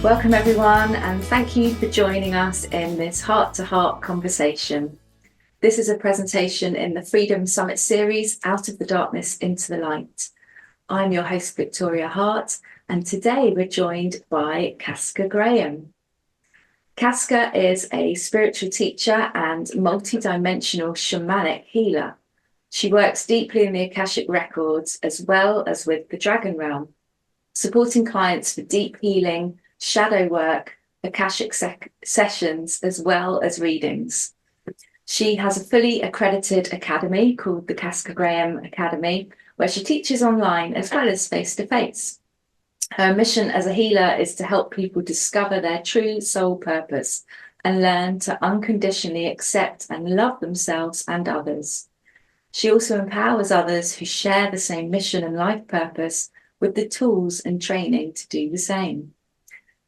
Welcome everyone, and thank you for joining us in this heart-to-heart conversation. This is a presentation in the Freedom Summit series, Out of the Darkness into the Light. I'm your host, Victoria Hart, and today we're joined by Casca Graham. Casca is a spiritual teacher and multi-dimensional shamanic healer. She works deeply in the Akashic Records as well as with the Dragon Realm, supporting clients for deep healing, shadow work, Akashic sessions, as well as readings. She has a fully accredited academy called the Casca Graham Academy, where she teaches online as well as face-to-face. Her mission as a healer is to help people discover their true soul purpose and learn to unconditionally accept and love themselves and others. She also empowers others who share the same mission and life purpose with the tools and training to do the same.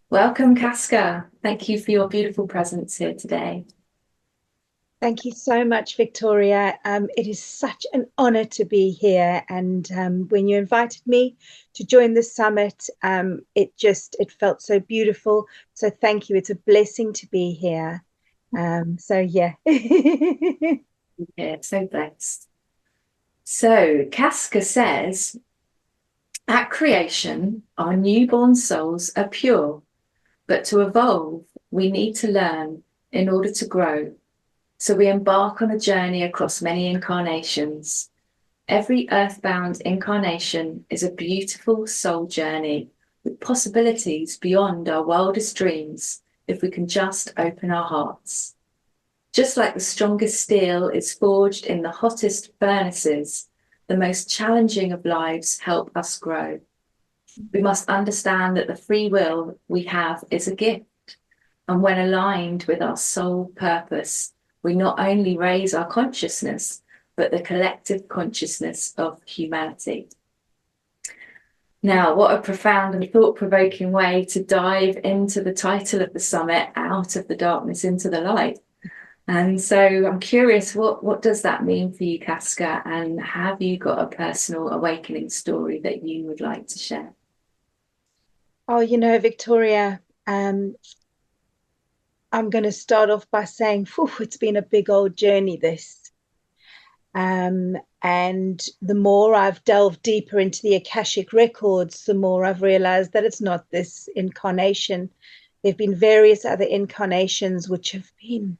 Welcome, Casca. Thank you for your beautiful presence here today. Thank you so much, Victoria. It is such an honor to be here. And when you invited me to join the summit, it felt so beautiful. So thank you. It's a blessing to be here. Yeah. Yeah, so blessed. So Casca says, at creation, our newborn souls are pure, but to evolve, we need to learn in order to grow. So we embark on a journey across many incarnations. Every earthbound incarnation is a beautiful soul journey with possibilities beyond our wildest dreams if we can just open our hearts. Just like the strongest steel is forged in the hottest furnaces, the most challenging of lives help us grow. We must understand that the free will we have is a gift, and when aligned with our soul purpose, we not only raise our consciousness, but the collective consciousness of humanity. Now, what a profound and thought-provoking way to dive into the title of the summit, Out of the Darkness into the Light. And so I'm curious, what does that mean for you, Casca? And have you got a personal awakening story that you would like to share? Oh, Victoria, I'm going to start off by saying, it's been a big old journey, this. And the more I've delved deeper into the Akashic Records, the more I've realized that it's not this incarnation. There have been various other incarnations which have been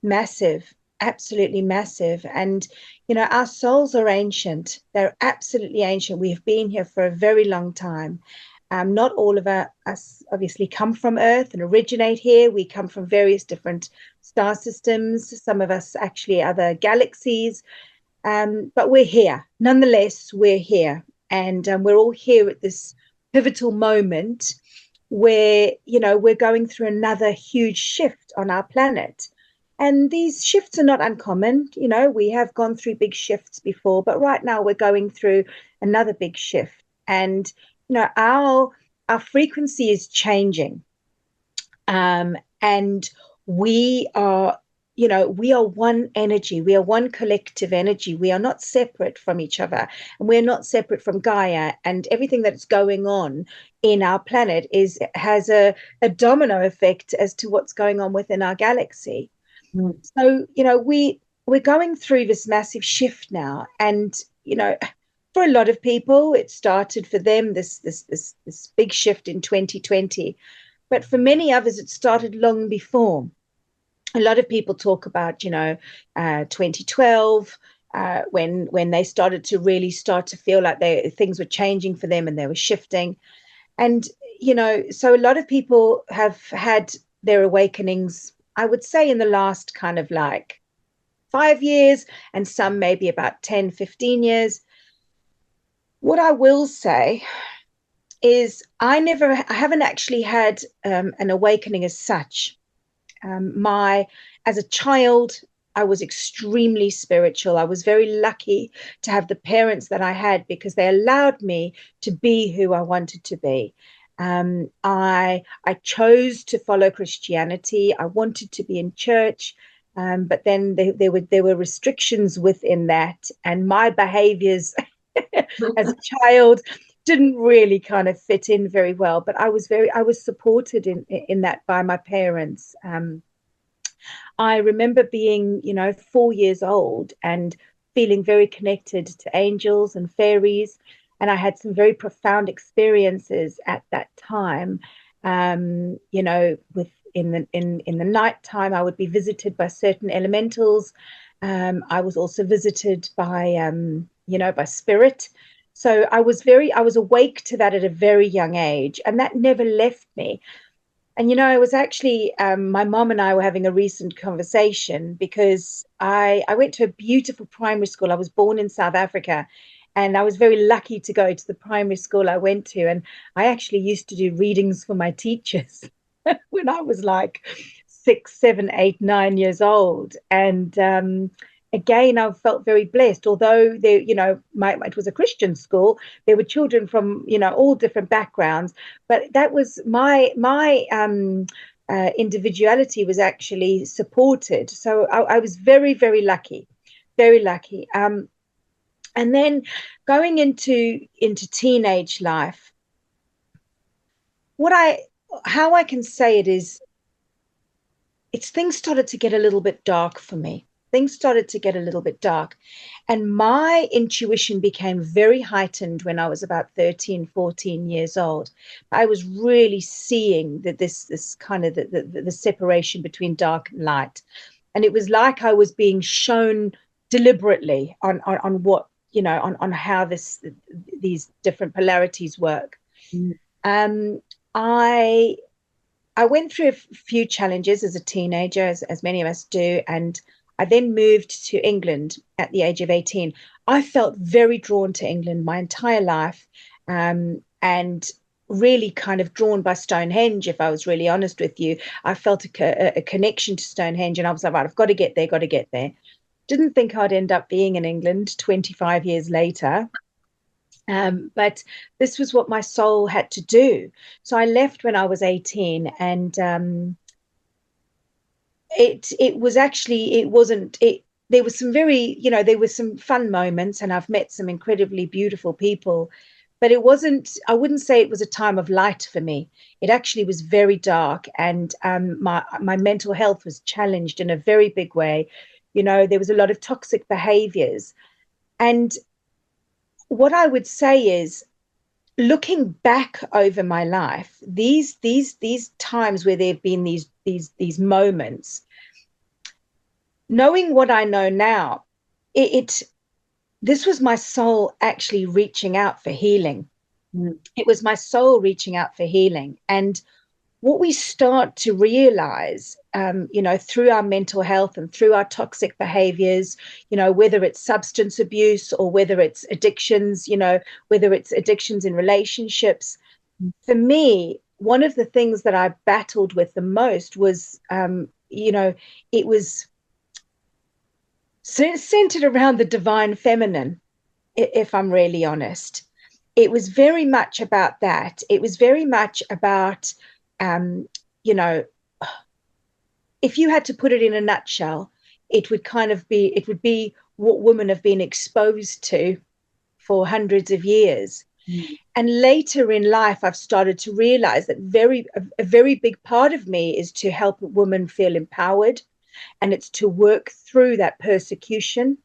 massive, absolutely massive. And, our souls are ancient. They're absolutely ancient. We have been here for a very long time. Not all of us obviously come from Earth and originate here. We come from various different star systems. Some of us actually other galaxies. But we're here. Nonetheless, we're here. And we're all here at this pivotal moment where, we're going through another huge shift on our planet. And these shifts are not uncommon. We have gone through big shifts before, but right now we're going through another big shift. And, our frequency is changing. And we are, we are one energy. We are one collective energy. We are not separate from each other. And we're not separate from Gaia. And everything that's going on in our planet has a domino effect as to what's going on within our galaxy. So, we're going through this massive shift now. And, for a lot of people, it started for them, this big shift in 2020. But for many others, it started long before. A lot of people talk about, 2012, when they started to really start to feel like things were changing for them and they were shifting. And, so a lot of people have had their awakenings, I would say, in the last kind of like 5 years, and some maybe about 10, 15 years. What I will say is I haven't actually had an awakening as such. As a child, I was extremely spiritual. I was very lucky to have the parents that I had because they allowed me to be who I wanted to be. I chose to follow Christianity. I wanted to be in church, but then there were restrictions within that, and my behaviors as a child didn't really kind of fit in very well, but I was supported in that by my parents. I remember being, 4 years old and feeling very connected to angels and fairies. And I had some very profound experiences at that time. With in the nighttime, I would be visited by certain elementals. I was also visited by spirit. So I was awake to that at a very young age, and that never left me. And, I was actually, my mom and I were having a recent conversation because I went to a beautiful primary school. I was born in South Africa, and I was very lucky to go to the primary school I went to. And I actually used to do readings for my teachers when I was like 6, 7, 8, 9 years old. And again, I felt very blessed. Although it was a Christian school, there were children from all different backgrounds. But that was my individuality was actually supported. So I was very, very lucky, very lucky. And then going into teenage life, how I can say it is, things started to get a little bit dark for me. Things started to get a little bit dark. And my intuition became very heightened when I was about 13, 14 years old. I was really seeing that this kind of the separation between dark and light. And it was like I was being shown deliberately on what, on how these different polarities work. I went through a few challenges as a teenager, as many of us do, and I then moved to England at the age of 18. I felt very drawn to England my entire life, and really kind of drawn by Stonehenge, if I was really honest with you. I felt a connection to Stonehenge, and I was like, right, I've got to get there. Didn't think I'd end up being in England 25 years later. But this was what my soul had to do. So I left when I was 18, and there was some there were some fun moments, and I've met some incredibly beautiful people, but I wouldn't say it was a time of light for me. It actually was very dark, and my mental health was challenged in a very big way. There was a lot of toxic behaviors. And what I would say is, looking back over my life, these times where there have been these moments, knowing what I know now, this was my soul actually reaching out for healing. It was my soul reaching out for healing. And what we start to realize, through our mental health and through our toxic behaviors, whether it's substance abuse or whether it's addictions, whether it's addictions in relationships. For me, one of the things that I battled with the most was, it was centered around the divine feminine, if I'm really honest. It was very much about that. It was very much about, if you had to put it in a nutshell, it would be what women have been exposed to for hundreds of years. And later in life, I've started to realize that a very big part of me is to help women feel empowered, and it's to work through that persecution.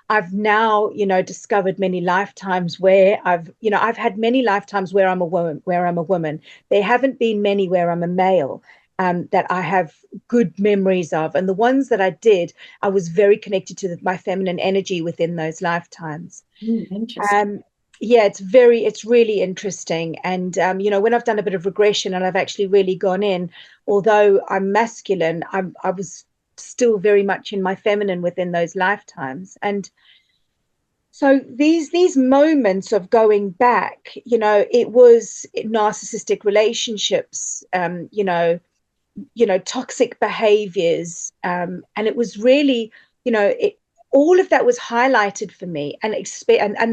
I've now, discovered many lifetimes where I've had many lifetimes where I'm a woman. There haven't been many where I'm a male, that I have good memories of. And the ones that I did, I was very connected to my feminine energy within those lifetimes. Interesting. Yeah, it's really interesting. And, when I've done a bit of regression and I've actually really gone in, although I'm masculine, I was still very much in my feminine within those lifetimes. And so these moments of going back, it was narcissistic relationships, toxic behaviors, and it was really, all of that was highlighted for me, and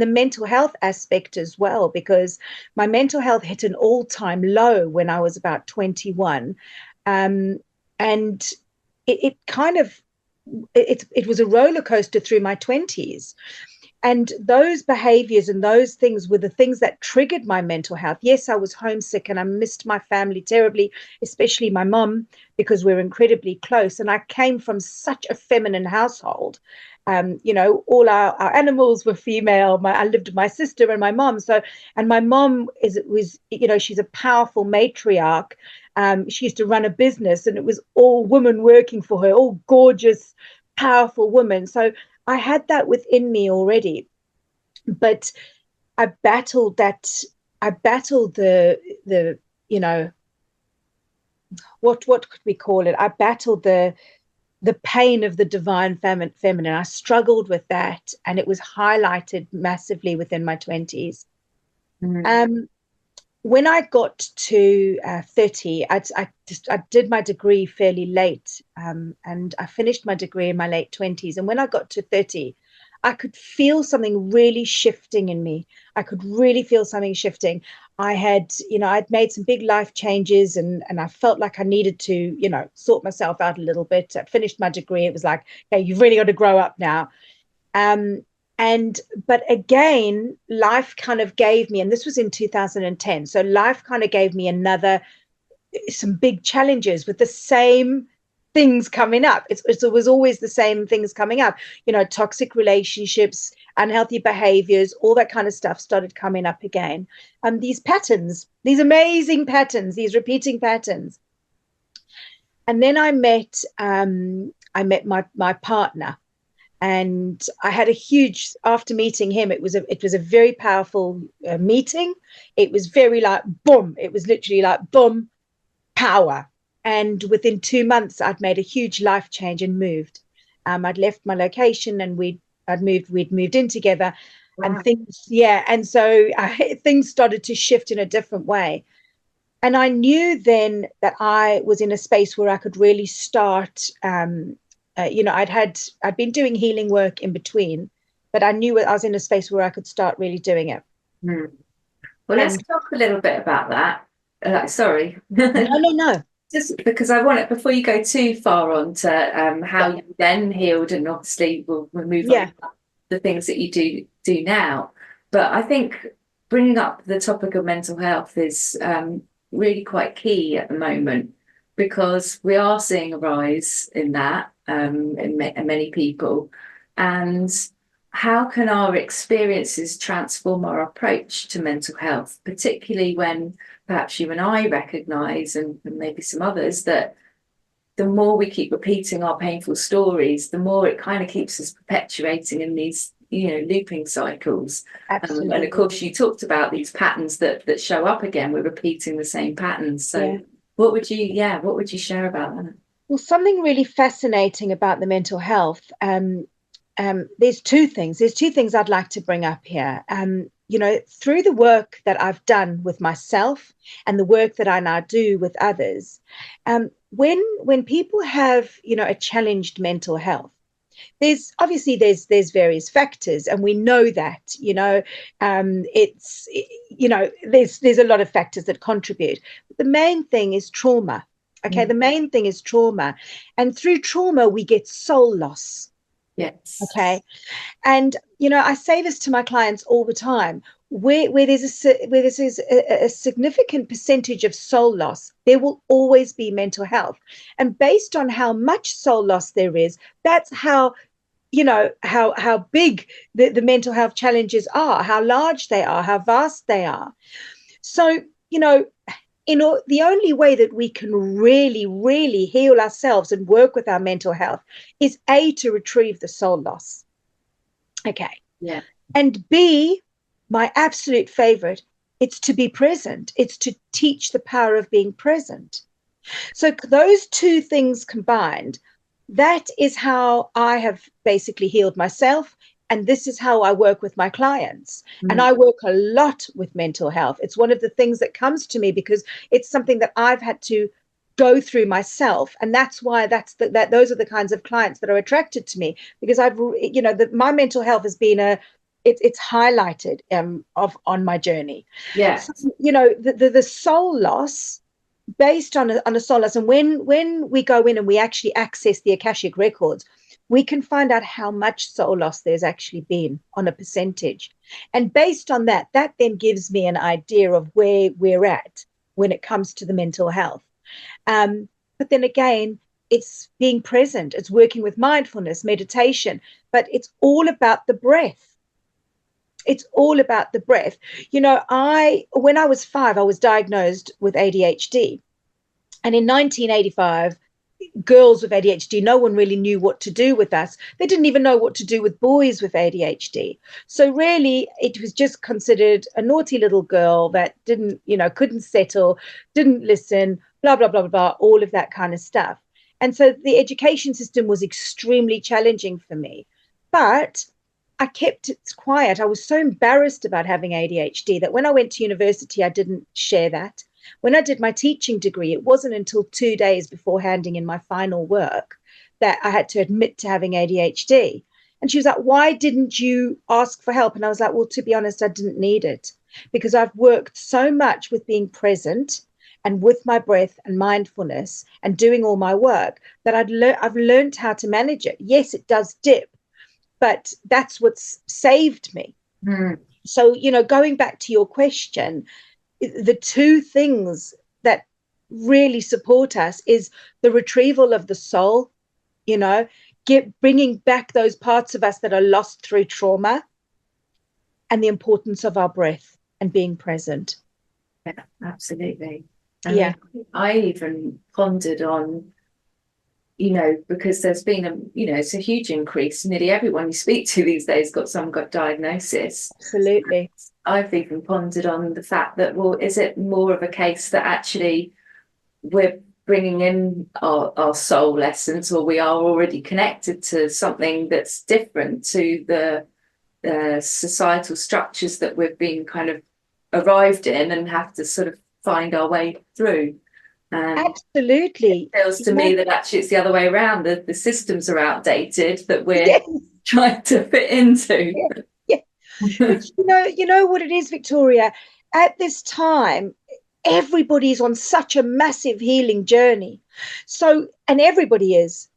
the mental health aspect as well, because my mental health hit an all-time low when I was about 21, and it was a roller coaster through my 20s. And those behaviors and those things were the things that triggered my mental health. Yes, I was homesick and I missed my family terribly, especially my mom, because we're incredibly close. And I came from such a feminine household. All our animals were female. I lived with my sister and my mom. And my mom she's a powerful matriarch. She used to run a business, and it was all women working for her, all gorgeous, powerful women. So I had that within me already, but I battled that. I battled the what could we call it? I battled the pain of the divine feminine. I struggled with that, and it was highlighted massively within my 20s. When I got to 30, I did my degree fairly late, and I finished my degree in my late 20s. And when I got to 30, I could feel something really shifting in me. I could really feel something shifting. I'd made some big life changes, and I felt like I needed to, sort myself out a little bit. I finished my degree. It was like, okay, you've really got to grow up now. But again, life kind of gave me, and this was in 2010. So life kind of gave me some big challenges with the same things coming up. It was always the same things coming up, toxic relationships, unhealthy behaviors, all that kind of stuff started coming up again. These patterns, these amazing patterns, these repeating patterns. And then I met my partner. And I had after meeting him, it was a very powerful meeting. It was very like, boom. It was literally like, boom, power. And within 2 months, I'd made a huge life change and moved. I'd left my location, and we'd moved in together. Wow. And things started to shift in a different way. And I knew then that I was in a space where I could really start, I'd been doing healing work in between, but I knew I was in a space where I could start really doing it. Well, let's talk a little bit about that. Sorry. No. Just because I want it, before you go too far on to how you then healed, and obviously we'll move on to the things that you do now. But I think bringing up the topic of mental health is really quite key at the moment, because we are seeing a rise in that in many people. And how can our experiences transform our approach to mental health, particularly when perhaps you and I recognise, and maybe some others, that the more we keep repeating our painful stories, the more it kind of keeps us perpetuating in these, looping cycles. Absolutely. And of course, you talked about these patterns that show up again. We're repeating the same patterns. So what would you share about that? Well, something really fascinating about the mental health. There's two things. There's two things I'd like to bring up here. Through the work that I've done with myself and the work that I now do with others, when people have, a challenged mental health, there's various factors, and we know that, there's a lot of factors that contribute. But the main thing is trauma. Okay, the main thing is trauma, and through trauma we get soul loss. Yes. Okay, and I say this to my clients all the time. Where there's a significant percentage of soul loss, there will always be mental health. And based on how much soul loss there is, that's how how big the mental health challenges are, how large they are, how vast they are. So the only way that we can really, really heal ourselves and work with our mental health is A, to retrieve the soul loss. Okay. Yeah. And B, my absolute favorite, it's to be present. It's to teach the power of being present. So those two things combined, that is how I have basically healed myself. And this is how I work with my clients. And I work a lot with mental health. It's one of the things that comes to me because it's something that I've had to go through myself. And that's why those are the kinds of clients that are attracted to me, because my mental health has been it's highlighted on my journey. Yeah. So, the soul loss, based on a soul loss, and when we go in and we actually access the Akashic Records, we can find out how much soul loss there's actually been on a percentage. And based on that, that then gives me an idea of where we're at when it comes to the mental health. But then again, it's being present, it's working with mindfulness, meditation, but it's all about the breath. It's all about the breath. You know, when I was 5, I was diagnosed with ADHD. And in 1985, girls with ADHD, no one really knew what to do with us. They didn't even know what to do with boys with ADHD. So really, it was just considered a naughty little girl that didn't, couldn't settle, didn't listen, blah, blah, blah, blah, blah, all of that kind of stuff. And so the education system was extremely challenging for me. But I kept it quiet. I was so embarrassed about having ADHD that when I went to university, I didn't share that. When I did my teaching degree, it wasn't until 2 days before handing in my final work that I had to admit to having ADHD. And she was like, why didn't you ask for help? And I was like, well, to be honest, I didn't need it because I've worked so much with being present and with my breath and mindfulness and doing all my work that I've learned how to manage it. Yes, it does dip, but that's what's saved me. So, going back to your question, the two things that really support us is the retrieval of the soul, bringing back those parts of us that are lost through trauma, and the importance of our breath and being present. Yeah, absolutely. And I even pondered on, because there's been it's a huge increase. Nearly everyone you speak to these days got diagnosis. Absolutely. I've even pondered on the fact that, well, is it more of a case that actually we're bringing in our soul essence, or we are already connected to something that's different to the societal structures that we've been kind of arrived in and have to sort of find our way through? Absolutely. It feels to me that actually it's the other way around. The systems are outdated that we're trying to fit into. But you know what it is, Victoria? At this time, everybody's on such a massive healing journey. So, and everybody is,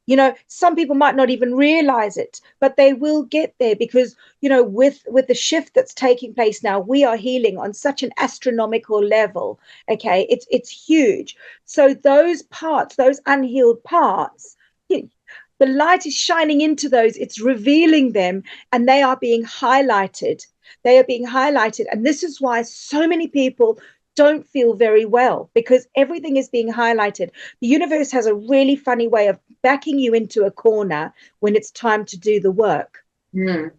some people might not even realize it, but they will get there because, with the shift that's taking place now, we are healing on such an astronomical level. Okay, it's huge. So those parts, those unhealed parts, the light is shining into those, it's revealing them, and they are being highlighted. They are being highlighted. And this is why so many people don't feel very well, because everything is being highlighted. The universe has a really funny way of backing you into a corner when it's time to do the work. And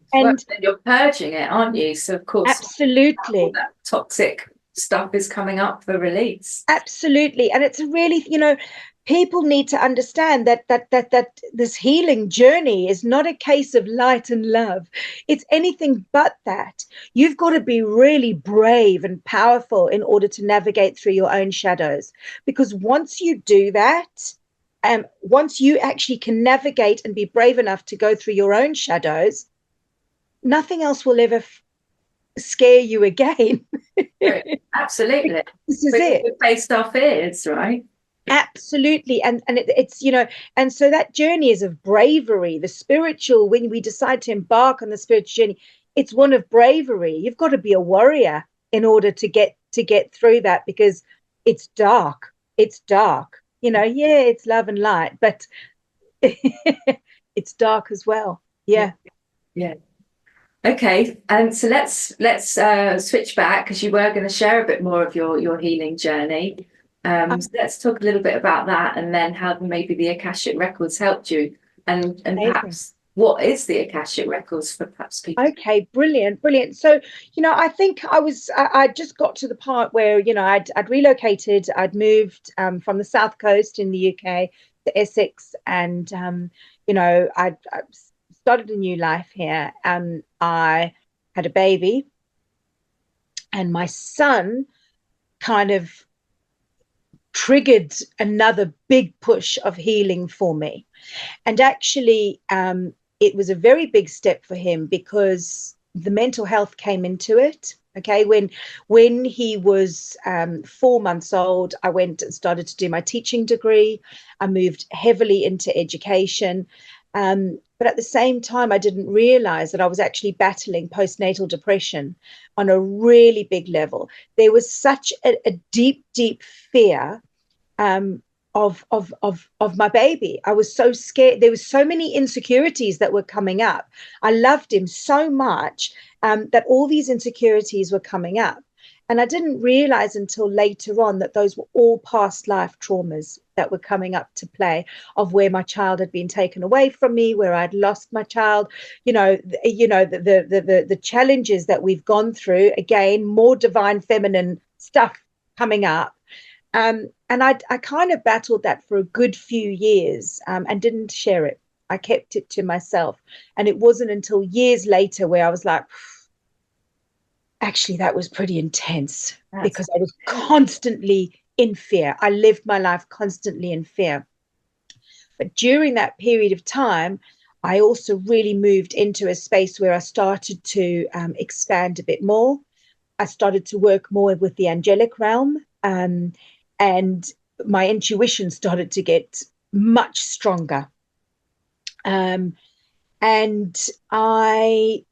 you're purging it, aren't you? So, of course, absolutely, all that toxic stuff is coming up for release. Absolutely. And it's really, people need to understand that this healing journey is not a case of light and love. It's anything but that. You've got to be really brave and powerful in order to navigate through your own shadows. Because once you do that, once you actually can navigate and be brave enough to go through your own shadows, nothing else will ever scare you again. Absolutely. This is it. We faced our fears, right? Absolutely. And it's, and so that journey is of bravery, the spiritual, when we decide to embark on the spiritual journey, it's one of bravery. You've got to be a warrior in order to get through that, because it's dark. It's dark. It's love and light, but it's dark as well. Yeah. Okay, and so let's switch back, because you were going to share a bit more of your healing journey. So let's talk a little bit about that, and then how maybe the Akashic Records helped you, and perhaps what is the Akashic Records for perhaps people. Okay, brilliant. So I think I just got to the part where I'd relocated. I'd moved from the south coast in the UK to Essex, and I'd started a new life here. I had a baby, and my son kind of triggered another big push of healing for me. And actually, it was a very big step for him, because the mental health came into it. Okay, when he was 4 months old, I went and started to do my teaching degree. I moved heavily into education. But at the same time, I didn't realize that I was actually battling postnatal depression on a really big level. There was such a deep, deep fear um, of my baby. I was so scared. There was so many insecurities that were coming up. I loved him so much that all these insecurities were coming up. And I didn't realize until later on that those were all past life traumas that were coming up to play, of where my child had been taken away from me, where I'd lost my child, the challenges that we've gone through. Again, more divine feminine stuff coming up. And I kind of battled that for a good few years and didn't share it. I kept it to myself. And it wasn't until years later where I was like, actually, that was pretty intense. Because I was constantly in fear. I lived my life constantly in fear. But during that period of time, I also really moved into a space where I started to expand a bit more. I started to work more with the angelic realm, and my intuition started to get much stronger. And my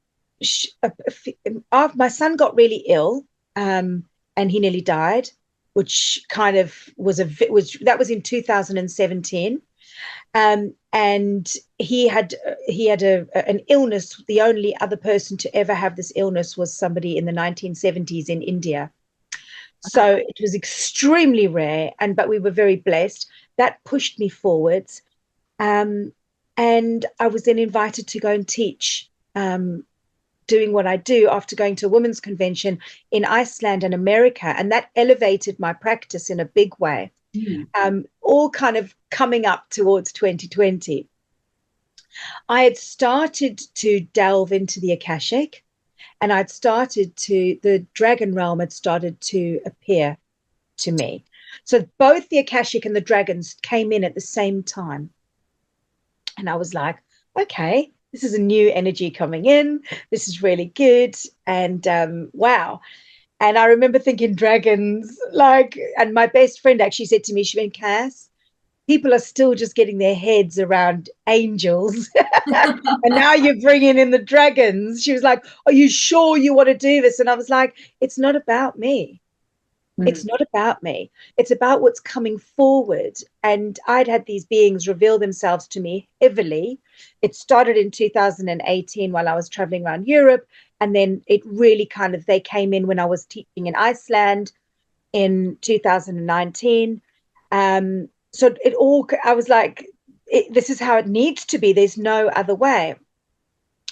son got really ill, and he nearly died, which kind of was in 2017. And he had an illness. The only other person to ever have this illness was somebody in the 1970s in India. So it was extremely rare, but we were very blessed. That pushed me forwards. And I was then invited to go and teach, doing what I do after going to a women's convention in Iceland and America. And that elevated my practice in a big way, all kind of coming up towards 2020. I had started to delve into the Akashic, and the dragon realm had started to appear to me. So both the Akashic and the dragons came in at the same time. And I was like, okay, this is a new energy coming in. This is really good. And wow. And I remember thinking dragons, and my best friend actually said to me, she went, Cass, people are still just getting their heads around angels. And now you're bringing in the dragons. She was like, are you sure you want to do this? And I was like, it's not about me. It's not about me. It's about what's coming forward. And I'd had these beings reveal themselves to me heavily. It started in 2018 while I was traveling around Europe. And then it really they came in when I was teaching in Iceland in 2019. So I was like, this is how it needs to be. There's no other way.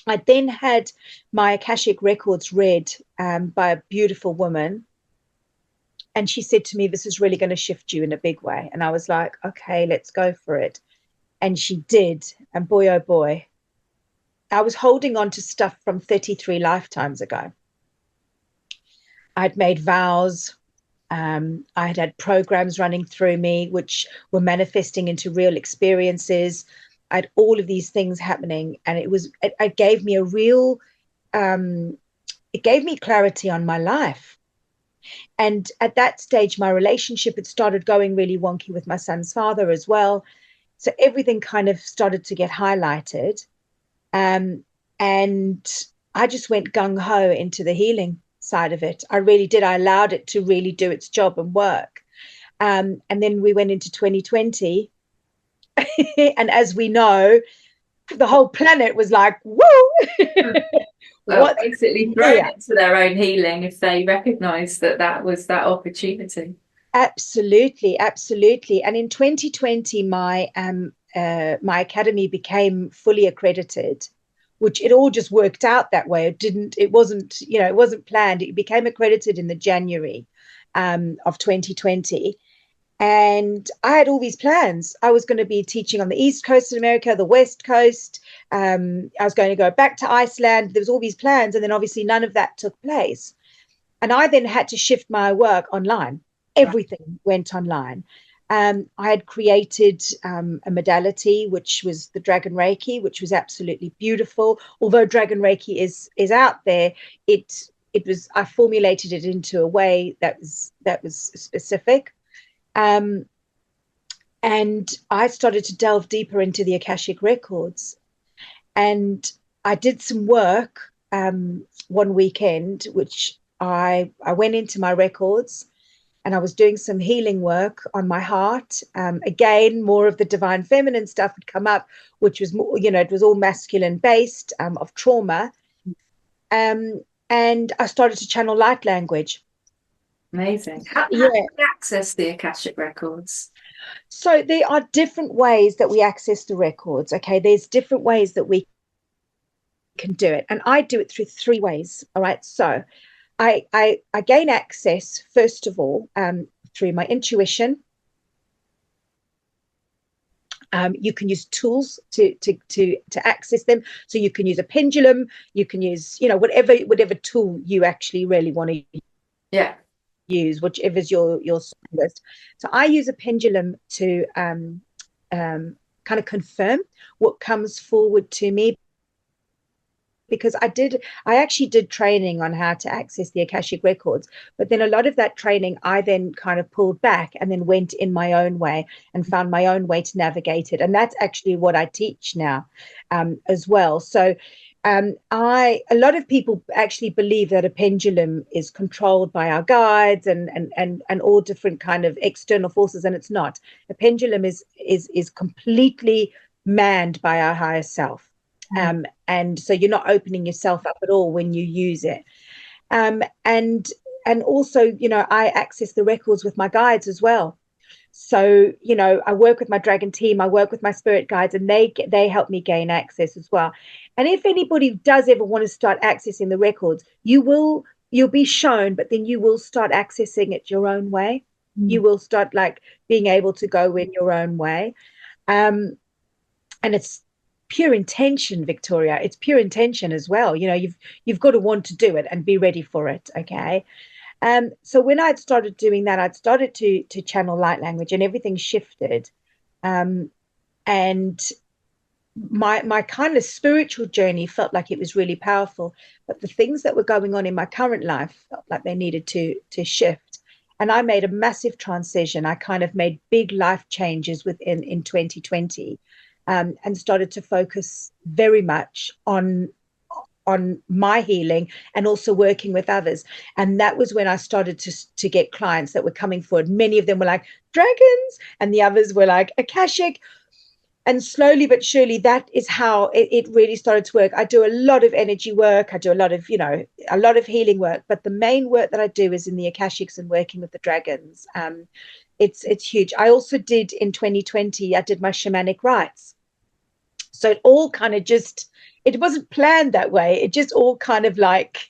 I then had my Akashic Records read by a beautiful woman. And she said to me, this is really going to shift you in a big way. And I was like, okay, let's go for it. And she did. And boy, oh boy, I was holding on to stuff from 33 lifetimes ago. I'd made vows. I had programs running through me, which were manifesting into real experiences. I had all of these things happening. And it gave me it gave me clarity on my life. And at that stage, my relationship had started going really wonky with my son's father as well. So everything kind of started to get highlighted. And I just went gung-ho into the healing side of it. I really did. I allowed it to really do its job and work. And then we went into 2020. And as we know, the whole planet was like, woo! Well, basically thrown into their own healing if they recognize that was that opportunity. Absolutely, absolutely. And in 2020, my academy became fully accredited, which it all just worked out that way. It wasn't planned. It became accredited in the January of 2020. And I had all these plans. I was going to be teaching on the East Coast of America, the West Coast. I was going to go back to Iceland. There was all these plans. And then obviously none of that took place. And I then had to shift my work online. Everything went online. I had created a modality, which was the Dragon Reiki, which was absolutely beautiful. Although Dragon Reiki is out there, I formulated it into a way that was specific. And I started to delve deeper into the Akashic Records. And I did some work one weekend, which I went into my records, and I was doing some healing work on my heart. Again, more of the divine feminine stuff had come up, which was more, it was all masculine based, of trauma. And I started to channel light language. Amazing. How do Yeah. you access the Akashic Records? So there are different ways that we access the records. Okay, there's different ways that we can do it, and I do it through 3 ways. All right, so I gain access first of all through my intuition. You can use tools to access them. So you can use a pendulum. You can use whatever tool you actually really want to use, whichever's your list. So I use a pendulum to kind of confirm what comes forward to me, because I actually did training on how to access the Akashic Records, but then a lot of that training I then kind of pulled back and then went in my own way and found my own way to navigate it. And that's actually what I teach now as well. So a lot of people actually believe that a pendulum is controlled by our guides and all different kind of external forces, and it's not. A pendulum is completely manned by our higher self. And so you're not opening yourself up at all when you use it. And also, I access the records with my guides as well. So, I work with my dragon team, I work with my spirit guides, and they help me gain access as well. And if anybody does ever want to start accessing the records, you'll be shown, but then you will start accessing it your own way. You will start like being able to go in your own way. And it's pure intention, Victoria. It's pure intention as well. You've got to want to do it and be ready for it. Okay. So when I'd started doing that, I'd started to channel light language, and everything shifted. And my kind of spiritual journey felt like it was really powerful, but the things that were going on in my current life felt like they needed to shift. And I made a massive transition. I kind of made big life changes in 2020. And started to focus very much on my healing and also working with others. And that was when I started to get clients that were coming forward. Many of them were like dragons, and the others were like Akashic. And slowly but surely, that is how it really started to work. I do a lot of energy work. I do a lot of healing work. But the main work that I do is in the Akashics and working with the dragons. It's huge. I also did in 2020, I did my shamanic rites. So it all kind of it wasn't planned that way. It just all kind of like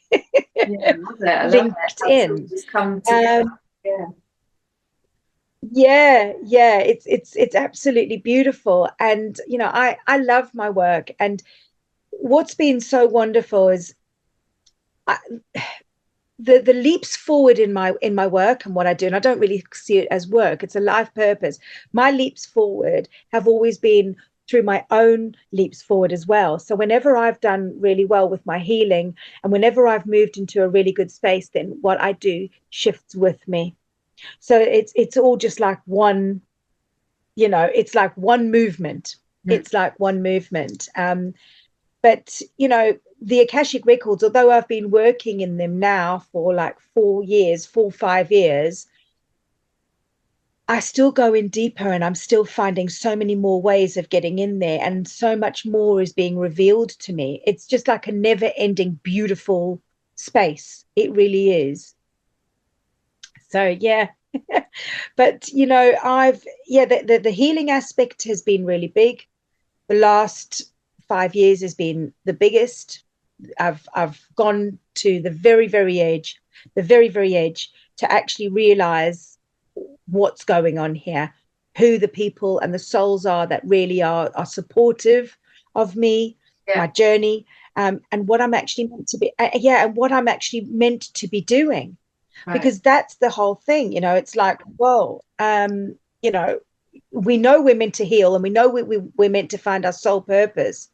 linked in. Just come together. Yeah. It's absolutely beautiful. And, I love my work. And what's been so wonderful is the leaps forward in my work and what I do. And I don't really see it as work. It's a life purpose. My leaps forward have always been through my own leaps forward as well. So whenever I've done really well with my healing, and whenever I've moved into a really good space, then what I do shifts with me. So it's all just like one, it's like one movement. It's like one movement. But the Akashic Records, although I've been working in them now for like 5 years, I still go in deeper, and I'm still finding so many more ways of getting in there, and so much more is being revealed to me. It's just like a never-ending, beautiful space. It really is. So, yeah. But, the healing aspect has been really big. The last 5 years has been the biggest. I've gone to the very, very edge to actually realize what's going on here, who the people and the souls are that really are supportive of me, my journey, and what I'm actually meant to be, and what I'm actually meant to be doing. Right. Because that's the whole thing, it's like, whoa, we know we're meant to heal, and we know we're meant to find our soul purpose.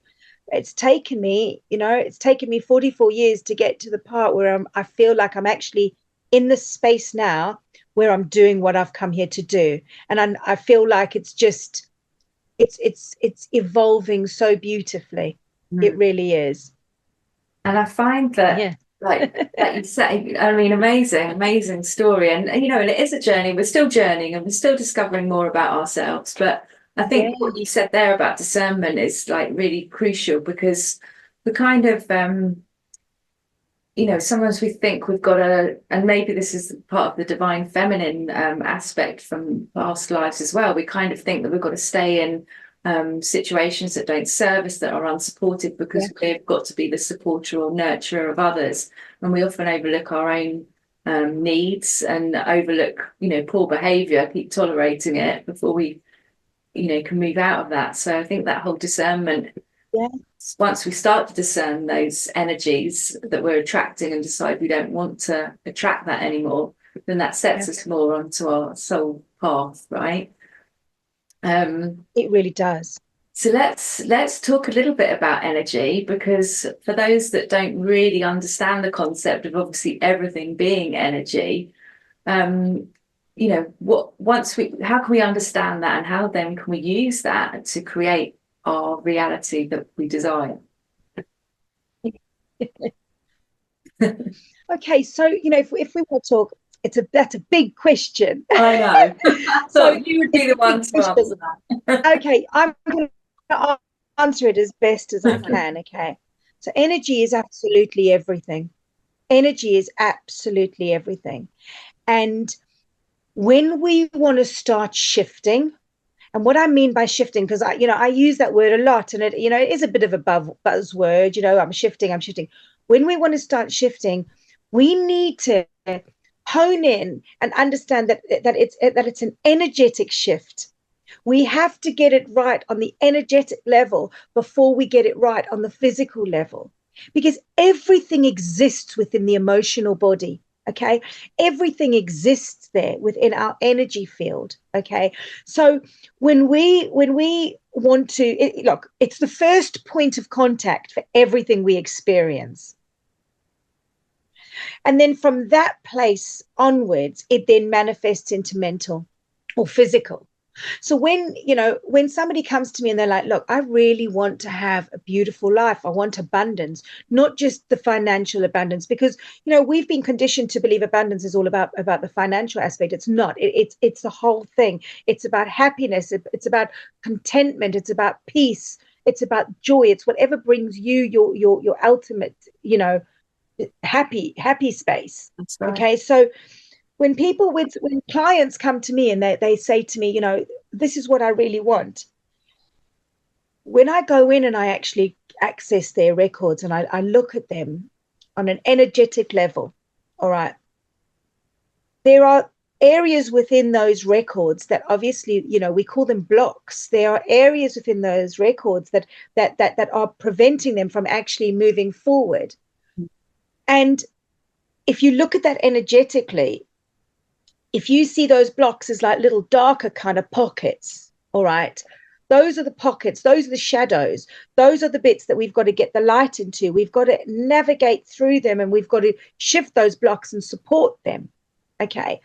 It's taken me 44 years to get to the part where I feel like I'm actually in this space now where I'm doing what I've come here to do. And I feel like it's evolving so beautifully. It really is. And I find that, Yeah. like you say, I mean, amazing story. And, and it is a journey. We're still journeying and we're still discovering more about ourselves. But I Yeah. think what you said there about discernment is like really crucial, because we kind of, sometimes we think we've got to, and maybe this is part of the divine feminine aspect from past lives as well. We kind of think that we've got to stay in situations that don't serve us, that are unsupportive, because we've got to be the supporter or nurturer of others. And we often overlook our own needs and overlook, poor behavior, keep tolerating it before we, can move out of that. So I think that whole discernment, once we start to discern those energies that we're attracting and decide we don't want to attract that anymore, then that sets us more onto our soul path, right? It really does. So let's talk a little bit about energy, because for those that don't really understand the concept of obviously everything being energy, how can we understand that, and how then can we use that to create our reality that we desire? Okay, so if we want to talk, that's a big question. I know. So you would be the one to answer that. Okay, I'm going to answer it as best as I can. Okay, so energy is absolutely everything. Energy is absolutely everything. And when we want to start shifting, and what I mean by shifting, because I use that word a lot, and it is a bit of a buzzword. I'm shifting. When we want to start shifting, we need to hone in and understand that it's an energetic shift. We have to get it right on the energetic level before we get it right on the physical level, because everything exists within the emotional body. Okay, everything exists there within our energy field. Okay, so when we want to look, it's the first point of contact for everything we experience, and then from that place onwards, it then manifests into mental or physical. So when somebody comes to me and they're like, look, I really want to have a beautiful life. I want abundance, not just the financial abundance, because, we've been conditioned to believe abundance is all about the financial aspect. It's not. It's the whole thing. It's about happiness. It's about contentment. It's about peace. It's about joy. It's whatever brings you your ultimate, happy space. That's right. Okay. So when clients come to me and they say to me, this is what I really want. When I go in and I actually access their records and I look at them on an energetic level, all right, there are areas within those records that obviously, we call them blocks. There are areas within those records that are preventing them from actually moving forward. And if you look at that energetically, if you see those blocks as like little darker kind of pockets, all right, those are the pockets, those are the shadows, those are the bits that we've got to get the light into. We've got to navigate through them, and we've got to shift those blocks and support them. Okay.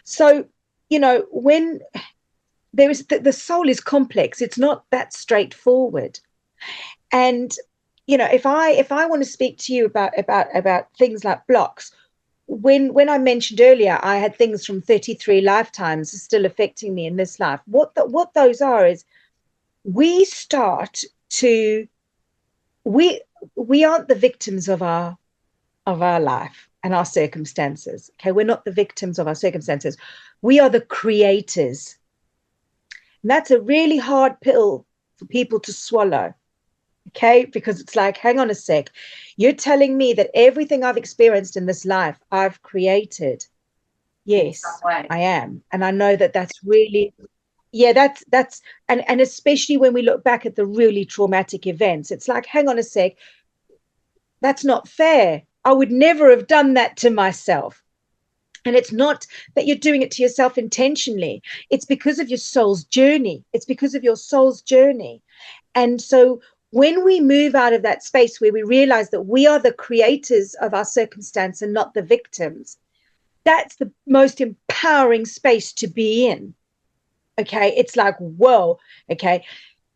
So, when there is the soul is complex, it's not that straightforward. And, if I want to speak to you about things like blocks, when I mentioned earlier, I had things from 33 lifetimes still affecting me in this life. What those are is we aren't the victims of our life and our circumstances. Okay, we're not the victims of our circumstances. We are the creators. And that's a really hard pill for people to swallow. Okay, because it's like, hang on a sec. You're telling me that everything I've experienced in this life, I've created. Yes, I am. And I know that that's really, that's, and especially when we look back at the really traumatic events, it's like, hang on a sec. That's not fair. I would never have done that to myself. And it's not that you're doing it to yourself intentionally. It's because of your soul's journey. It's because of your soul's journey. And so when we move out of that space where we realize that we are the creators of our circumstance and not the victims, that's the most empowering space to be in. Okay, it's like, whoa. Okay,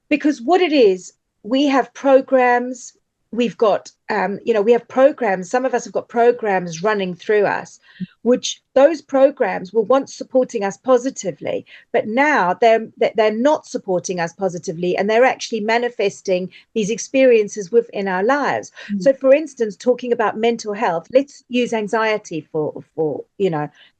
because what it is, we have programs, we've got, we have programs. Some of us have got programs running through us, which those programs were once supporting us positively, but now they're not supporting us positively, and they're actually manifesting these experiences within our lives. Mm. So, for instance, talking about mental health, let's use anxiety for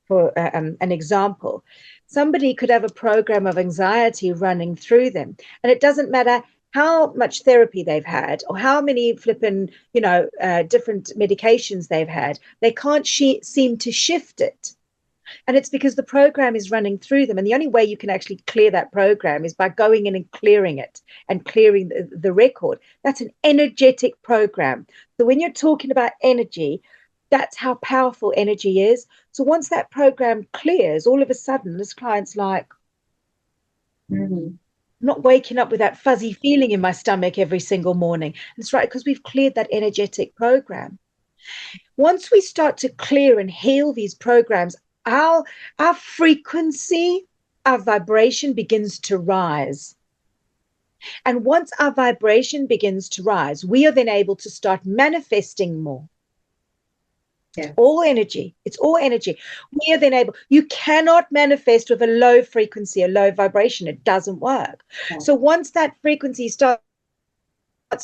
an example. Somebody could have a program of anxiety running through them, and it doesn't matter how much therapy they've had or how many different medications they've had, they can't seem to shift it. And it's because the program is running through them. And the only way you can actually clear that program is by going in and clearing it and clearing the record. That's an energetic program. So when you're talking about energy, that's how powerful energy is. So once that program clears, all of a sudden, this client's like, not waking up with that fuzzy feeling in my stomach every single morning. That's right, because we've cleared that energetic program. Once we start to clear and heal these programs, our frequency, our vibration begins to rise. And once our vibration begins to rise, we are then able to start manifesting more. Yeah. All energy. It's all energy. We are then able, you cannot manifest with a low frequency, a low vibration. It doesn't work. Yeah. So once that frequency starts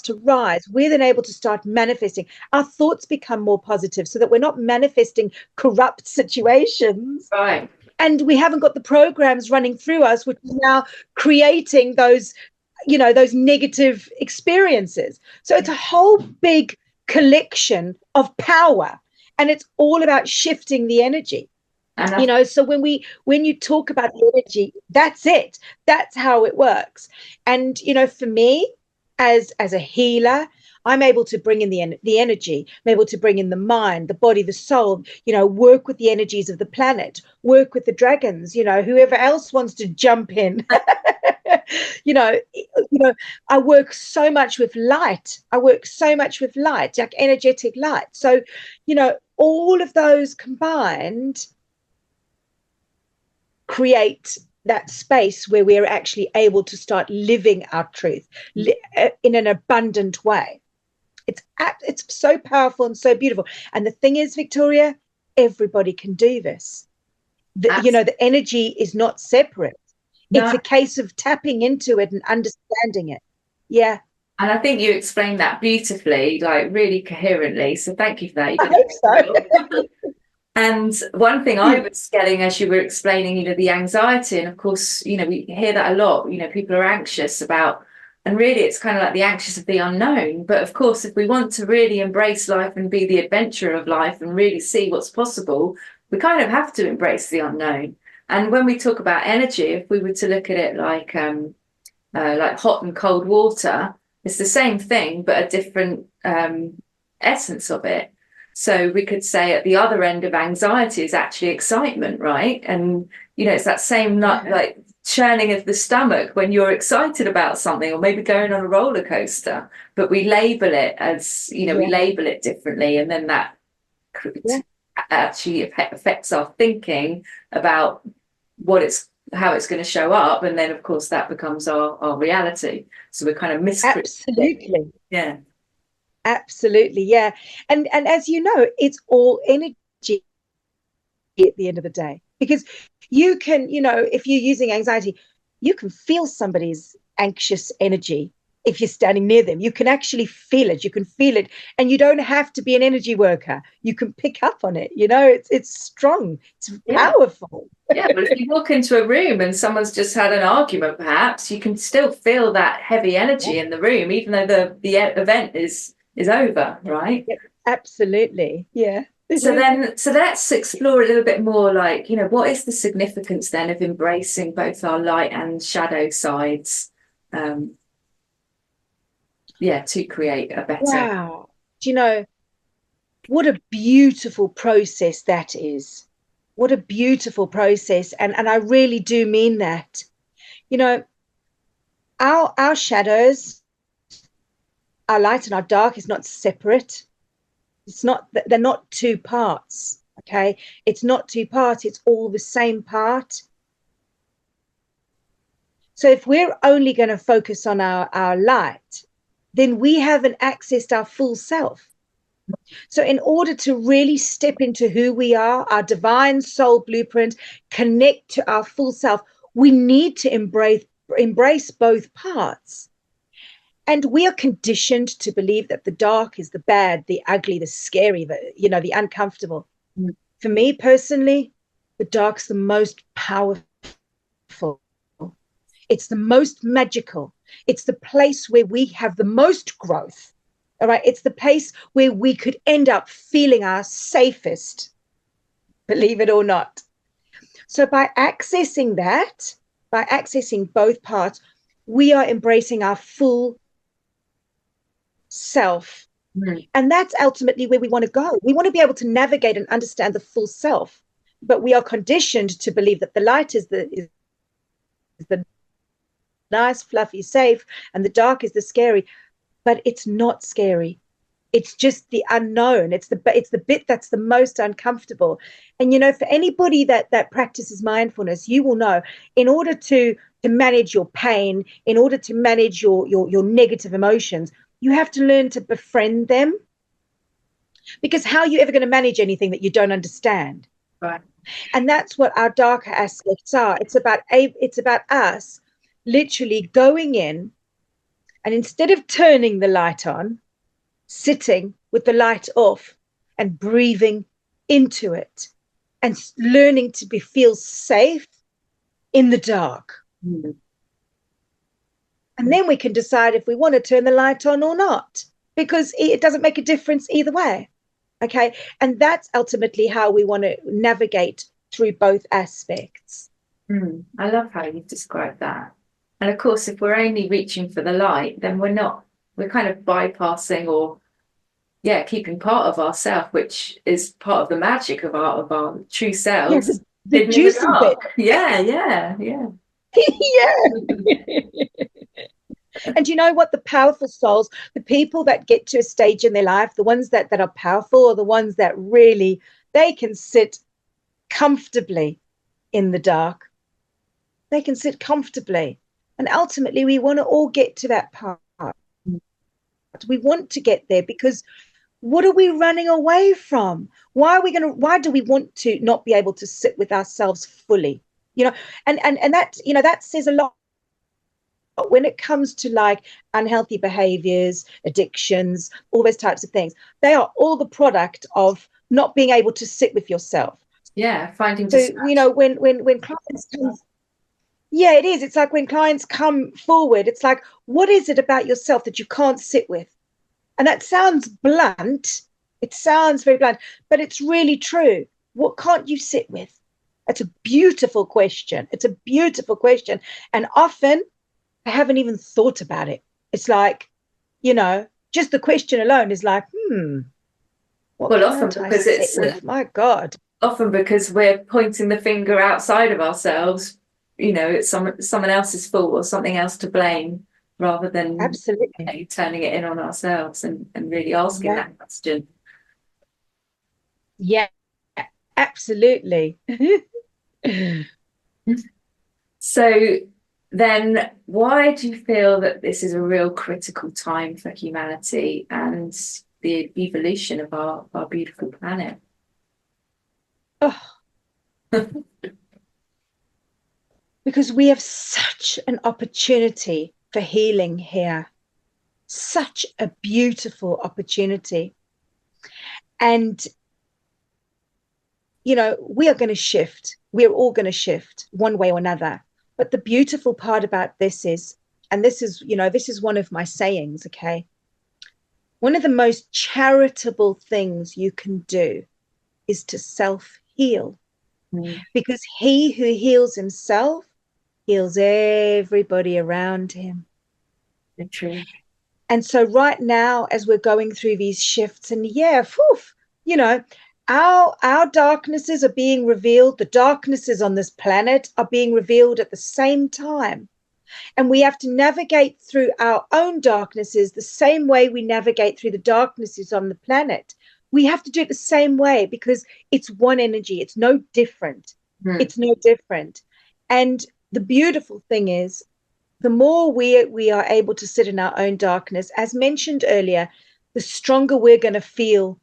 to rise, we're then able to start manifesting. Our thoughts become more positive so that we're not manifesting corrupt situations. Right. And we haven't got the programs running through us, which is now creating those negative experiences. So it's a whole big collection of power. And it's all about shifting the energy, so when you talk about energy, that's it. That's how it works. And, for me, as a healer, I'm able to bring in the energy. I'm able to bring in the mind, the body, the soul, work with the energies of the planet, work with the dragons, whoever else wants to jump in. I work so much with light. Like energetic light. So, all of those combined create that space where we're actually able to start living our truth in an abundant way. It's so powerful and so beautiful. And the thing is, Victoria, everybody can do this. The energy is not separate. No. It's a case of tapping into it and understanding it. Yeah. And I think you explained that beautifully, like really coherently. So thank you for that. I hope so. And one thing I was getting as you were explaining, the anxiety, and of course, we hear that a lot, people are anxious about, and really it's kind of like the anxious of the unknown. But of course, if we want to really embrace life and be the adventurer of life and really see what's possible, we kind of have to embrace the unknown. And when we talk about energy, if we were to look at it like hot and cold water, it's the same thing, but a different essence of it. So we could say at the other end of anxiety is actually excitement, right? And, it's that same like churning of the stomach when you're excited about something, or maybe going on a roller coaster, but we label it as, we label it differently. And then that actually affects our thinking about how it's going to show up, and then of course that becomes our reality. So we're kind of absolutely. Yeah, absolutely. Yeah. And as you know, it's all energy at the end of the day, because you can, if you're using anxiety, you can feel somebody's anxious energy. If you're standing near them, you can actually feel it. You can feel it, and you don't have to be an energy worker. You can pick up on it. It's strong. It's powerful. Yeah, but if you walk into a room and someone's just had an argument, perhaps you can still feel that heavy energy in the room, even though the event is over, right? Yep, absolutely. Yeah. So let's explore a little bit more, like, what is the significance then of embracing both our light and shadow sides? To create a better. Wow. Do what a beautiful process that is. What a beautiful process. And I really do mean that. Our shadows, our light and our dark is not separate. They're not two parts. Okay. It's not two parts. It's all the same part. So if we're only going to focus on our light, then we haven't accessed our full self. So in order to really step into who we are, our divine soul blueprint, connect to our full self, we need to embrace both parts. And we are conditioned to believe that the dark is the bad, the ugly, the scary, the uncomfortable. Mm. For me personally, the dark's the most powerful. It's the most magical. It's the place where we have the most growth. All right. It's the place where we could end up feeling our safest, believe it or not. So by accessing that, by accessing both parts, we are embracing our full self. Mm. And that's ultimately where we want to go. We want to be able to navigate and understand the full self. But we are conditioned to believe that the light is the nice, fluffy, safe, and the dark is the scary. But it's not scary. It's just the unknown. It's the bit that's the most uncomfortable. And for anybody that practices mindfulness, you will know, in order to manage your pain, in order to manage your negative emotions, you have to learn to befriend them. Because how are you ever going to manage anything that you don't understand? Right. And that's what our darker aspects are. It's about us literally going in, and instead of turning the light on, sitting with the light off and breathing into it and learning to feel safe in the dark. Mm. And then we can decide if we want to turn the light on or not, because it doesn't make a difference either way. Okay. And that's ultimately how we want to navigate through both aspects. I love how you've described that. And of course, if we're only reaching for the light, then we're kind of bypassing or keeping part of ourself, which is part of the magic of our true selves. Yes, the juicy bit. Yeah. Yeah. And you know what? The powerful souls, the people that get to a stage in their life, the ones that are powerful, are the ones that really, they can sit comfortably in the dark. They can sit comfortably. And ultimately, we want to all get to that part. We want to get there, because what are we running away from? Why do we want to not be able to sit with ourselves fully? And that, that says a lot. When it comes to like unhealthy behaviors, addictions, all those types of things, they are all the product of not being able to sit with yourself. Yeah, finding. So when clients come, it is. It's like when clients come forward, it's like, what is it about yourself that you can't sit with? And that sounds blunt. It sounds very blunt, but it's really true. What can't you sit with? That's a beautiful question. It's a beautiful question. And often I haven't even thought about it. It's like, just the question alone is like, Well, often because it's my God. Often because we're pointing the finger outside of ourselves, it's someone else's fault or something else to blame, rather than absolutely turning it in on ourselves and really asking that question. Yeah, absolutely. So then why do you feel that this is a real critical time for humanity and the evolution of our beautiful planet? Because we have such an opportunity for healing here. Such a beautiful opportunity. And, we are going to shift. We're all going to shift one way or another. But the beautiful part about this is, and this is one of my sayings, okay? One of the most charitable things you can do is to self-heal. Because he who heals himself heals everybody around him. True. And so right now, as we're going through these shifts, and our darknesses are being revealed. The darknesses on this planet are being revealed at the same time. And we have to navigate through our own darknesses the same way we navigate through the darknesses on the planet. We have to do it the same way, because it's one energy. It's no different. It's no different. And the beautiful thing is, the more we are able to sit in our own darkness, as mentioned earlier, the stronger we're going to feel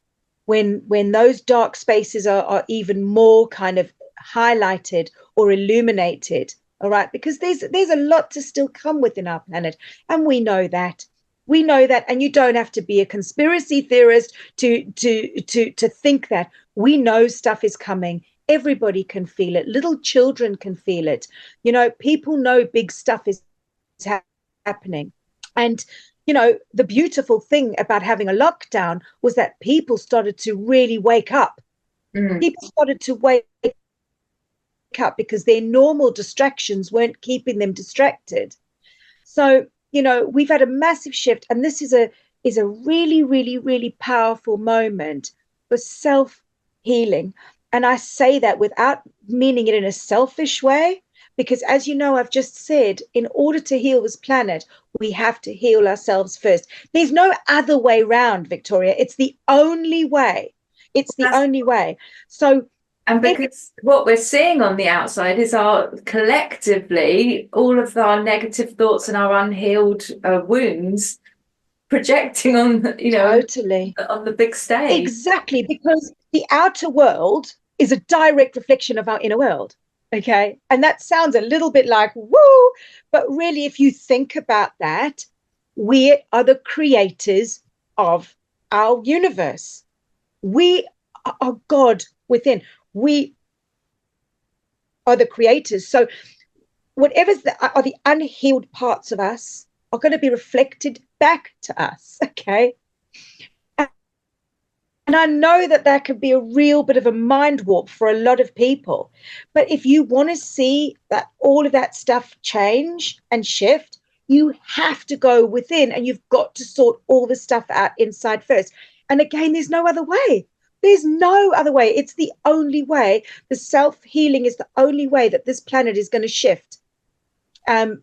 when those dark spaces are even more kind of highlighted or illuminated. All right, because there's a lot to still come within our planet, and we know that. We know that, and you don't have to be a conspiracy theorist to think that. We know stuff is coming. Everybody can feel it. Little children can feel it. People know big stuff is happening. And the beautiful thing about having a lockdown was that people started to really wake up. People started to wake up because their normal distractions weren't keeping them distracted. So we've had a massive shift, and this is a really, really, really powerful moment for self-healing. And I say that without meaning it in a selfish way, because as you know, I've just said, in order to heal this planet, we have to heal ourselves first. There's no other way round, Victoria. It's the only way. It's the only way. So, and because what we're seeing on the outside is our collectively, all of our negative thoughts and our unhealed wounds projecting on, totally on the big stage. Exactly, because the outer world is a direct reflection of our inner world. Okay. And that sounds a little bit like, woo, but really, if you think about that, we are the creators of our universe. We are God within. We are the creators. So whatever's are the unhealed parts of us are going to be reflected back to us. Okay. And I know that could be a real bit of a mind warp for a lot of people. But if you want to see that all of that stuff change and shift, you have to go within, and you've got to sort all the stuff out inside first. And again, there's no other way. There's no other way. It's the only way. The self-healing is the only way that this planet is going to shift. And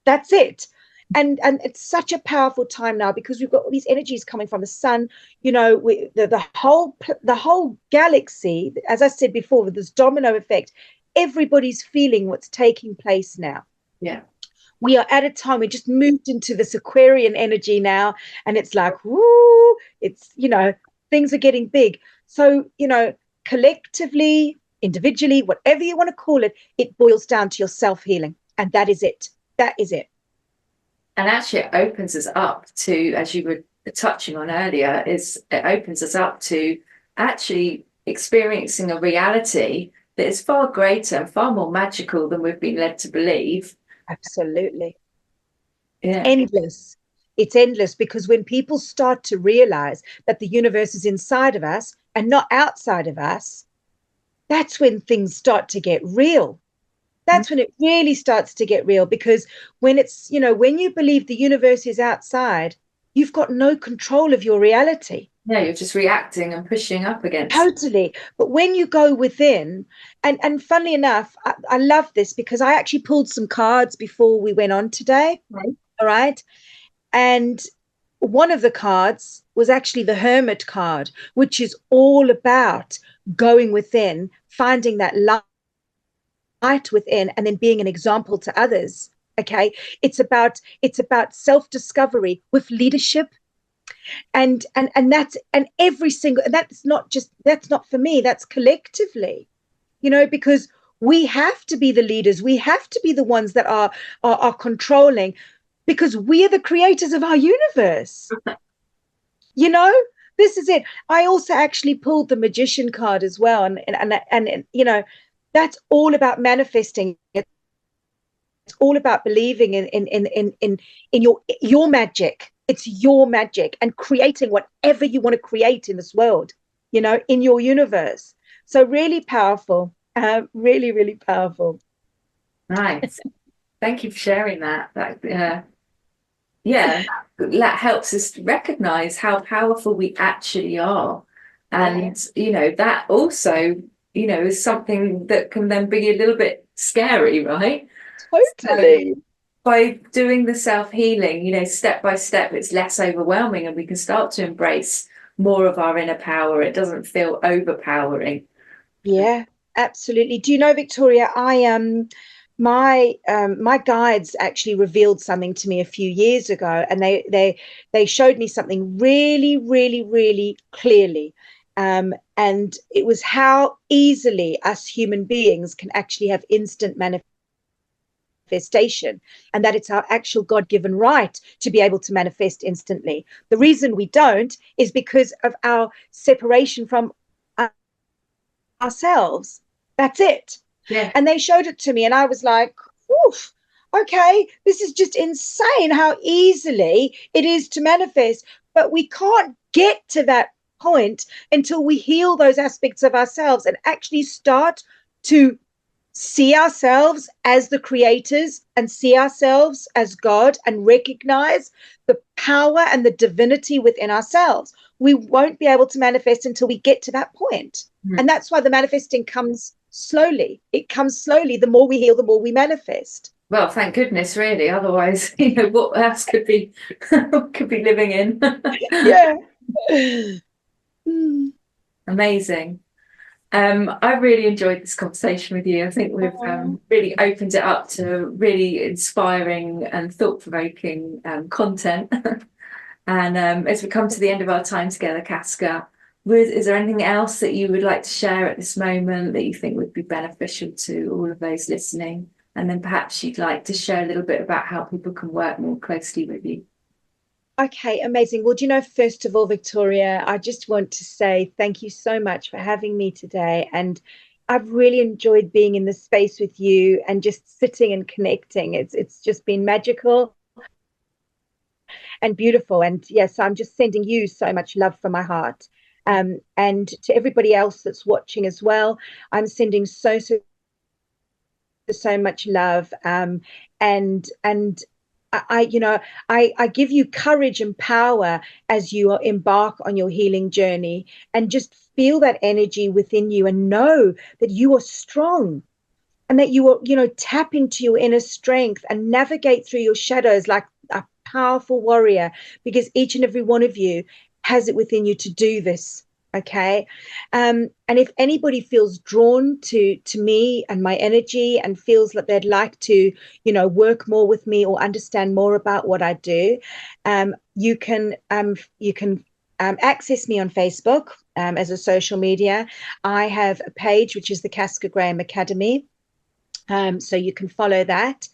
that's it. And it's such a powerful time now, because we've got all these energies coming from the sun. The whole galaxy, as I said before, with this domino effect, everybody's feeling what's taking place now. Yeah. We are at a time, we just moved into this Aquarian energy now, and it's like, woo, it's, things are getting big. So, collectively, individually, whatever you want to call it, it boils down to your self-healing. And that is it. That is it. And actually it opens us up to, as you were touching on earlier, it opens us up to actually experiencing a reality that is far greater and far more magical than we've been led to believe. Absolutely. Yeah. Endless. It's endless, because when people start to realize that the universe is inside of us and not outside of us, that's when things start to get real. That's when it really starts to get real, because when it's, when you believe the universe is outside, you've got no control of your reality. Yeah, you're just reacting and pushing up against. Totally. But when you go within, and funnily enough, I love this, because I actually pulled some cards before we went on today. Right. All right. And one of the cards was actually the Hermit card, which is all about going within, finding that light within, and then being an example to others. Okay. It's about self-discovery with leadership. And that's, and every single, and that's not for me, that's collectively, because we have to be the leaders. We have to be the ones that are controlling, because we are the creators of our universe. This is it. I also actually pulled the Magician card as well. And that's all about manifesting. It's all about believing in your magic. It's your magic, and creating whatever you want to create in this world, in your universe. So really powerful, really, really powerful. Nice. Thank you for sharing that. That helps us to recognize how powerful we actually are. And, that also, is something that can then be a little bit scary, right? Totally. So by doing the self-healing, step by step, it's less overwhelming, and we can start to embrace more of our inner power. It doesn't feel overpowering. Yeah, absolutely. Do you know, Victoria, my guides actually revealed something to me a few years ago, and they showed me something really, really, really clearly. And it was how easily us human beings can actually have instant manifestation, and that it's our actual God-given right to be able to manifest instantly. The reason we don't is because of our separation from ourselves. That's it. Yeah. And they showed it to me, and I was like, oof, okay, this is just insane how easily it is to manifest. But we can't get to that point until we heal those aspects of ourselves and actually start to see ourselves as the creators and see ourselves as God and recognize the power and the divinity within ourselves. We won't be able to manifest until we get to that point. And that's why the manifesting comes slowly. It comes slowly. The more we heal, the more we manifest. Well, thank goodness, really. Otherwise, what else could be living in? Yeah. Amazing. I've really enjoyed this conversation with you. I think we've really opened it up to really inspiring and thought-provoking content. And as we come to the end of our time together, Casca, is there anything else that you would like to share at this moment that you think would be beneficial to all of those listening? And then perhaps you'd like to share a little bit about how people can work more closely with you. Okay, amazing. Well, first of all, Victoria, I just want to say thank you so much for having me today. And I've really enjoyed being in this space with you and just sitting and connecting. It's just been magical and beautiful. And yes, I'm just sending you so much love from my heart. And to everybody else that's watching as well, I'm sending so much love. And I give you courage and power as you embark on your healing journey, and just feel that energy within you and know that you are strong, and that you are, tap into your inner strength and navigate through your shadows like a powerful warrior, because each and every one of you has it within you to do this. Okay. And if anybody feels drawn to me and my energy and feels that they'd like to, work more with me or understand more about what I do, you can access me on Facebook as a social media. I have a page, which is the Casca Graham Academy. So you can follow that.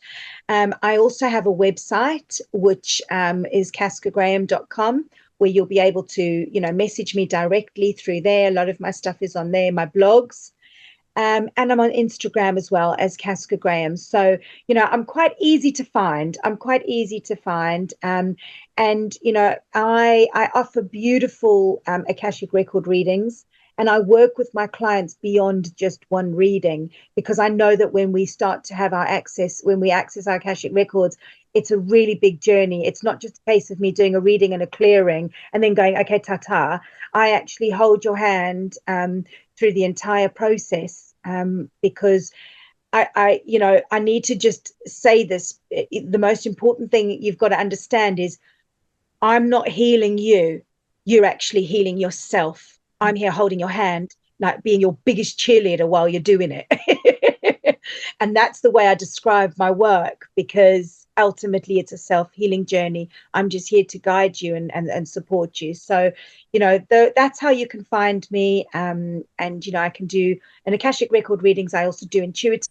I also have a website, which is cascagraham.com, where you'll be able to, message me directly through there. A lot of my stuff is on there, my blogs. And I'm on Instagram as well as Casca Graham. So, I'm quite easy to find. And, I offer beautiful Akashic record readings. And I work with my clients beyond just one reading, because I know that when we start to have when we access our Akashic records, it's a really big journey. It's not just a case of me doing a reading and a clearing and then going, okay, ta-ta. I actually hold your hand through the entire process, because I need to just say this. The most important thing you've got to understand is I'm not healing you. You're actually healing yourself. I'm here holding your hand, like being your biggest cheerleader while you're doing it. And that's the way I describe my work, because ultimately it's a self-healing journey. I'm just here to guide you and support you. So, that's how you can find me. And, I can do an Akashic record readings. I also do intuitive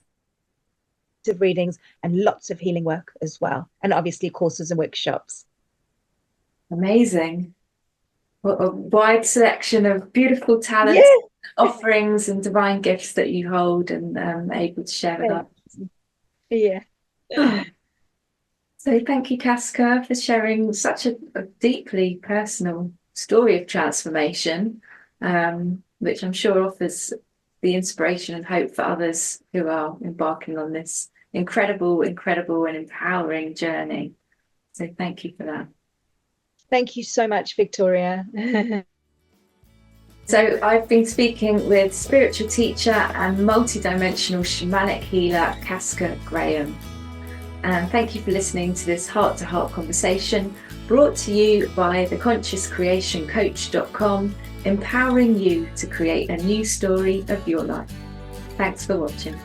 readings and lots of healing work as well. And obviously courses and workshops. Amazing. What a wide selection of beautiful talents, offerings and divine gifts that you hold and able to share with us. Yeah. So thank you, Casca, for sharing such a deeply personal story of transformation, which I'm sure offers the inspiration and hope for others who are embarking on this incredible and empowering journey. So thank you for that. Thank you so much, Victoria. So I've been speaking with spiritual teacher and multidimensional shamanic healer, Casca Graham. And thank you for listening to this heart-to-heart conversation brought to you by theconsciouscreationcoach.com, empowering you to create a new story of your life. Thanks for watching.